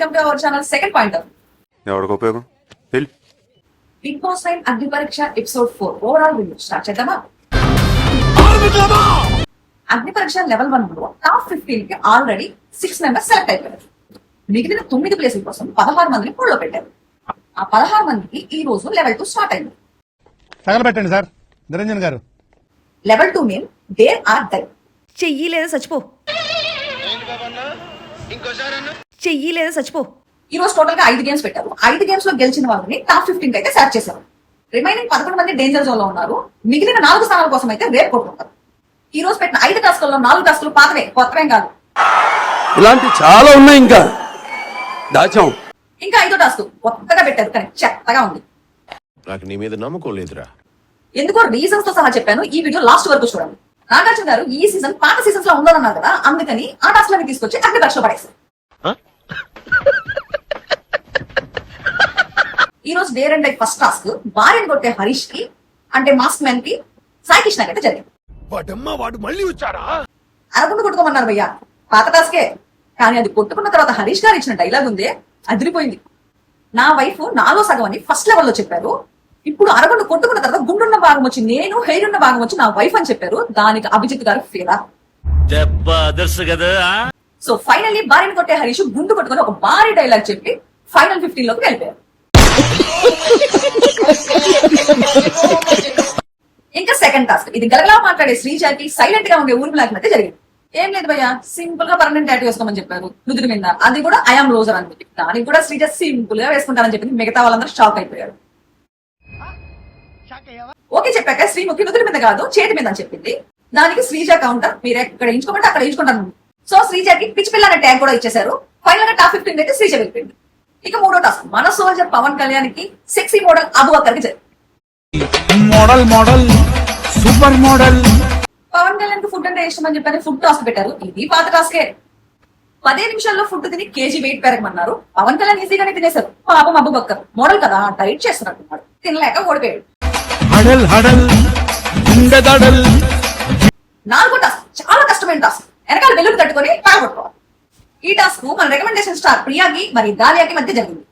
Welcome to our channel second pointer. ఎవరికి ఉపయోగం? Big boss 9 అగ్ని పరీక్ష ఎపిసోడ్ 4 ఓవరాల్ రివ్యూ స్టార్ట్ చేద్దామా? అగ్ని పరీక్ష లెవెల్ 1 లో టాప్ 15 కి ఆల్రెడీ 6 మెంబర్స్ సెలెక్ట్ అయిపోయారు. మిగిలిన 9 ప్లేసుల కోసం 16 మందిని పోల్లో పెట్టారు. ఆ 16 మందికి ఈ రోజు లెవెల్ 2 స్టార్ట్ అయింది. తగలబెట్టండి సార్ నిరంజన్ గారు. Level 2 name dare or die. చెయ్యి లేదా చచ్చిపో, చెయ్యి లేదా చచ్చిపో. ఈ రోజు టోటల్ గా 5 గేమ్స్ పెట్టారు. 5 గేమ్స్ లో గెలిచిన వాళ్ళని టాప్ 15 అయితే సెలెక్ట్ చేశారు. రిమైనింగ్ 11 మంది డేంజర్ జోన్ లో ఉన్నారు. మిగిలిన 4 స్థానాల కోసం అయితే రేపు కొట్టుకుంటారు. ఈ రోజు పెట్టిన 5 టాస్కుల్లో 4 టాస్కులు పాతవే, కొత్తవేం కాదు. ఇలాంటి చాలా ఉన్నాయి, ఇంకా దాచాం. ఇంకా 5వ టాస్క్ కొత్తగా పెట్టారు, కానీ చెత్తగా ఉంది. నాకు నీ మీద నమ్మకం లేదురా. ఎందుకో రీజన్స్ తో సహా చెప్పాను. ఈ వీడియో లాస్ట్ వరకు చూడండి. నాగార్జున గారు ఈ సీజన్ పాత సీజన్స్ లో ఉందన్నారు కదా, అందుకని ఆ టాస్క్లని తీసుకొచ్చి అగ్ని పరీక్షలో పడేశారు. ఈ రోజు dare and die first task భార్యను కొట్టే హరీష్ కి, అంటే మాస్క్ మ్యాన్ కి, సాయి కృష్ణ అయితే జరిగింది. అరగుండు కొట్టుకోమన్నారు భయ్యా, పాత టాస్కే. కానీ అది కొట్టుకున్న తర్వాత హరీష్ గారు ఇచ్చిన డైలాగ్ ఉందే, అదిరిపోయింది. నా వైఫ్ నాలో సగం అని ఫస్ట్ లెవెల్ లో చెప్పారు. ఇప్పుడు అరగుండు కొట్టుకున్న తర్వాత గుండున్న భాగం వచ్చి నేను, హెయిర్ ఉన్న భాగం వచ్చి నా వైఫ్ అని చెప్పారు. దానికి అభిజిత్ గారు ఫేరా. సో ఫైనల్లీ భార్యను కొట్టే హరీష్ గుండు కొట్టుకుని ఒక భారీ డైలాగ్ చెప్పి ఫైనల్ 15 లోకి వెళ్ళిపోయారు. ఇంకా సెకండ్ టాస్క్ ఇది గలగలా మాట్లాడే శ్రీజాకి సైలెంట్ గా ఉండే ఊర్మిళకి మధ్య జరిగింది. ఏం లేదు భయ్యా, సింపుల్ గా పర్మనెంట్ టాటూ వేసుకోమని చెప్పారు నుదురు మీద. అది కూడా ఐఎమ్ లోజర్ అని చెప్పి, దానికి కూడా శ్రీజ సింపుల్ గా వేసుకుంటానని చెప్పింది. మిగతా వాళ్ళందరూ షాక్ అయిపోయారు. ఓకే చెప్పాక శ్రీముఖి నుదురు మీద కాదు చేతి మీద అని చెప్పింది. దానికి శ్రీజ కౌంటర్, మీరు ఎక్కడ ఎంచుకోమంటే అక్కడ ఎంచుకుంటాను. సో శ్రీజకి పిచ్చి పిల్ల అనే ట్యాగ్ కూడా ఇచ్చేశారు. ఫైనల్ గా టాప్ 15 అయితే శ్రీజ వెళ్ళిపోయింది. ఇక 3వ టాస్క్ మన సోల్జర్ పవన్ కళ్యాణ్ కి సెక్సీ మోడల్ అబు అక్కడికి జరిగింది. Model super model. Pawan Kalyan కి ఫుడ్ అంటే ఇష్టం అని చెప్పారు. ఫుడ్ టాస్క్ పెట్టారు. ఇది పాత టాస్కే. 10 నిమిషాల్లో ఫుడ్ తిని కేజీ వెయిట్ పెరగమన్నారు. పవన్ కళ్యాణ్ ఈజీగానే తినేశారు. పాపం అబు బక్కర్ మోడల్ కదా, డైట్ చేస్తున్నట్టున్నాడు. తినలేక ఓడిపోయాడు. 4వ టాస్క్ చాలా కష్టమైన టాస్క్. వెనకాల వెల్లుడు తట్టుకొని పాల్గొట్టుకోవాలి. ఈ టాస్క్ మన రికమెండేషన్ స్టార్ ప్రియాకి మరి దాలియాకి మధ్య జరిగింది.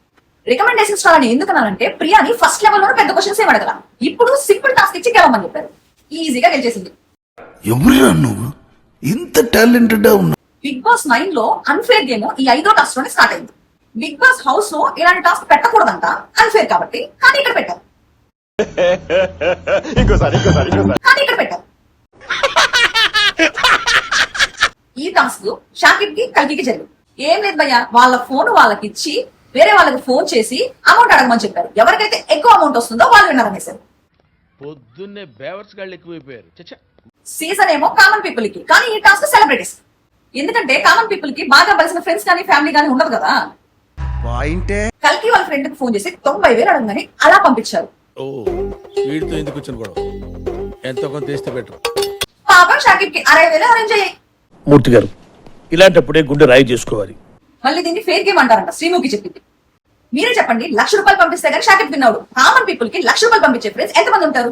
రికమెండేషన్ స్టార్ అని ఎందుకన్నానంటే ప్రియాని ఫస్ట్ లెవెల్ లో పెద్ద క్వశ్చన్స్ ఏం అడగల. ఇప్పుడు సింపుల్ టాస్క్ ఇచ్చి గెలవమని చెప్పారు. ఈజీగా గెలిచేసింది. ఎవరురా నువ్వు ఇంత టాలెంటెడ్ గా ఉన్నావు? బిగ్ బాస్ 9 లో అన్ఫేర్ గేమ్ ఈ 5వ టాస్క్ లోనే స్టార్ట్ అయింది. బిగ్ బాస్ హౌస్ లో ఇలాంటి టాస్క్ పెట్టకూడదంట, అన్ఫేర్ కాబట్టి. కానీ ఇక్కడ పెట్టారు. ఈ టాస్క్ షాకిబ్ కి కల్కికి జరిగింది. ఏం లేదు భయ్యా, వాళ్ళ ఫోన్ వాళ్ళకి ఇచ్చి వేరే వాళ్ళకి ఫోన్ చేసి అమౌంట్ అడగమని చెప్పారు. ఎవరికైతే ఎక్కువ అమౌంట్ వస్తుందో వాళ్ళు విన్నారనేసారు. పొద్దున్నే బేవర్స్ గాళ్ళు ఎక్కువైపోయారు. సీజన్ ఏమో కామన్ పీపుల్ కి, కానీ ఈ టాస్క్ సెలబ్రిటీస్. ఎందుకంటే కామన్ పీపుల్ కి బాగా కలిసిన ఫ్రెండ్స్ కానీ ఫ్యామిలీ కానీ ఉండదు కదా. కల్కి వాళ్ళ ఫ్రెండ్ కి ఫోన్ చేసి 90,000 అడగమని అలా పంపించారు. వీడితో ఎందుకు వచ్చిన గొడవ, ఎంతో కొంత తీస్తే బెటర్. పాపం షాకిబ్ కి 60,000 అరేంజ్ అయ్యాయి. మూర్తి గారు, ఇలాంటప్పుడే గుండె రాయి చేసుకోవాలి. మళ్ళీ దీన్ని ఫేర్ గేమ్ అంటారంట. శ్రీముఖి చెప్పింది. మీరే చెప్పండి, ₹1,00,000 పంపిస్తే గానీ షాకిబ్ విన్నాడు. కామన్ పీపుల్ కి ₹1,00,000 పంపించే ఫ్రెండ్స్ ఎంతమంది ఉంటారు?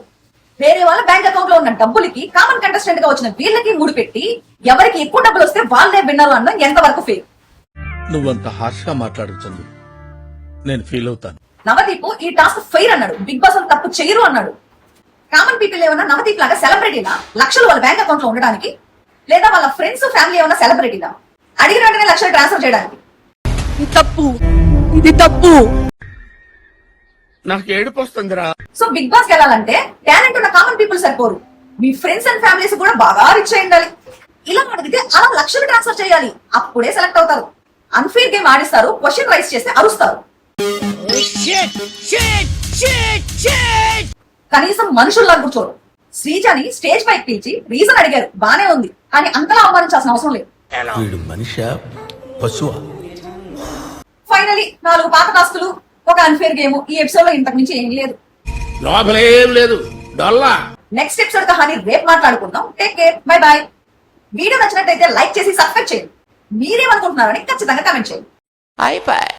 వేరే వాళ్ళ బ్యాంక్ అకౌంట్ లో ఉన్న డబ్బులకి కామన్ కంటెస్టెంట్ గా వచ్చిన వీళ్ళకి మూడు పెట్టి ఎవరికి ఎక్కువ డబ్బులు వస్తే వాళ్ళే విన్నారు అన్న ఎంతవరకు ఫేర్? నువ్వంత హార్ష్ గా మాట్లాడుతుంది, నేను ఫీల్ అవుతాను. నవదీప్ ఈ టాస్క్ ఫెయిర్ అన్నాడు. బిగ్ బాస్ తప్పు చేయరు అన్నాడు. కామన్ పీపుల్ ఏమన్నా నవదీప్ లాగా సెలబ్రిటీనా లక్షలు వాళ్ళ బ్యాంక్ అకౌంట్ లో ఉండడానికి? లేదా వాళ్ళ ఫ్రెండ్స్ ఫ్యామిలీ ఏమన్నా సెలబ్రిటీనా అడిగిన వెంటనే లక్షలు ట్రాన్స్ఫర్ చేయడానికి? ఇది తప్పు. నాకు ఏడుపు వస్తుందిరా. సో బిగ్ బాస్ వెళ్ళాలంటే టాలెంట్ ఉన్న కామన్ పీపుల్ సరిపోరు. మీ ఫ్రెండ్స్ అండ్ ఫ్యామిలీస్ కూడా బాగా రిచ్ అయి ఉండాలి. ఇలా అడిగితే అలా లక్షలు ట్రాన్స్ఫర్ చేయాలి, అప్పుడే సెలెక్ట్ అవుతారు. అన్ఫేర్ గేమ్ ఆడిస్తారు, క్వశ్చన్ రైస్ చేస్తే అరుస్తారు. కనీసం మనుషుల్లా కూర్చోరు. శ్రీజాని స్టేజ్ పైకి పిలిచి రీజన్ అడిగారు, బానే ఉంది, కానీ అంతలా అవమానించాల్సిన అవసరం లేదు. ఫైనలీ 4 పాత టాస్కులు, ఒక అన్ఫేర్ గేమ్. ఈ ఎపిసోడ్ లో ఇంతకు మించి ఏం లేదు. నెక్స్ట్ ఎపిసోడ్ కహాని రేపు మాట్లాడుకుందాం. Take care, bye bye. Video నచ్చినట్టయితే లైక్ చేసి సబ్స్క్రైబ్ చేయండి. మీరేమనుకుంటున్నారని ఖచ్చితంగా కామెంట్ చేయండి.